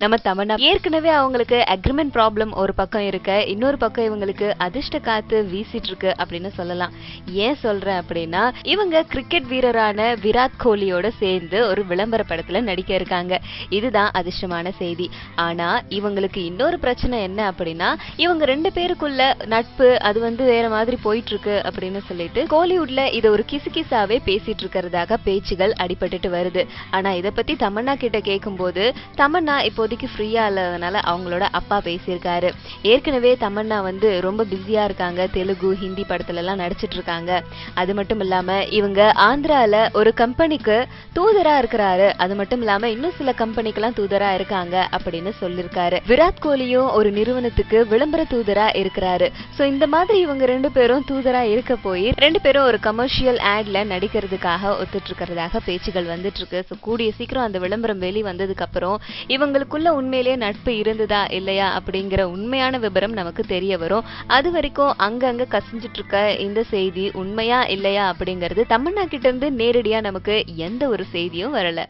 நம்ம தமன்னா ஏற்கனவே அவங்களுக்கு அக்ரிமெண்ட் ப்ராப்ளம் ஒரு பக்கம் இருக்க, இன்னொரு பக்கம் இவங்களுக்கு அதிர்ஷ்ட காத்து வீசிட்டு இருக்கு அப்படின்னு சொல்லலாம். ஏன் சொல்றேன் அப்படின்னா, இவங்க கிரிக்கெட் வீரரான விராட் கோலியோட சேர்ந்து ஒரு விளம்பர படத்துல நடிக்க இருக்காங்க. இதுதான் அதிர்ஷ்டமான செய்தி. ஆனா இவங்களுக்கு இன்னொரு பிரச்சனை என்ன அப்படின்னா, இவங்க 2 பேருக்குள்ள நட்பு அது வேற மாதிரி போயிட்டு இருக்கு அப்படின்னு சொல்லிட்டு கோலிவுட்ல இத ஒரு கிசுகிசாவே பேசிட்டு இருக்கிறதாக பேச்சுகள் அடிபட்டுட்டு வருது. ஆனா இத பத்தி தமன்னா கிட்ட கேட்கும்போது, தமன்னா இப்போதைக்கு ஃப்ரீயா இல்லாதனால அவங்களோட அப்பா பேசியிருக்காரு. ஏற்கனவே தமன்னா ரொம்ப பிஸியா இருக்காங்க, தெலுங்கு ஹிந்தி படத்துல எல்லாம் நடிச்சிட்டு இருக்காங்க. அது மட்டும் இல்லாம இவங்க ஆந்திரால ஒரு கம்பெனிக்கு தூதரா இருக்கிறாரு. அது மட்டும் இல்லாம இன்னும் சில கம்பெனிக்கெல்லாம் தூதரா இருக்காங்க அப்படின்னு சொல்லிருக்காரு. விராட் கோலியும் ஒரு நிறுவனத்துக்கு விளம்பர தூதரா இருக்கிறாரு. சோ இந்த மாதிரி இவங்க 2 பேரும் தூதரா இருக்க போய் 2 பேரும் ஒரு கமர்ஷியல் ஆட்ல நடிக்கிறதுக்காக ஒத்துட்டு இருக்கிறதாக பேச்சுகள் வந்துட்டு இருக்கு. சோ கூடிய சீக்கிரம் அந்த விளம்பரம் வெளி வந்ததுக்கு அப்புறம் இவங்களுக்குள்ள உண்மையிலேயே நட்பு இருந்ததா இல்லையா அப்படிங்கிற உண்மையான விவரம் நமக்கு தெரிய வரும். அது வரைக்கும் அங்கங்க கசிஞ்சிட்டு இருக்க இந்த செய்தி உண்மையா இல்லையா அப்படிங்கிறது தமன்னா கிட்ட இருந்து நேரடியா நமக்கு எந்த ஒரு செய்தியும் வரல.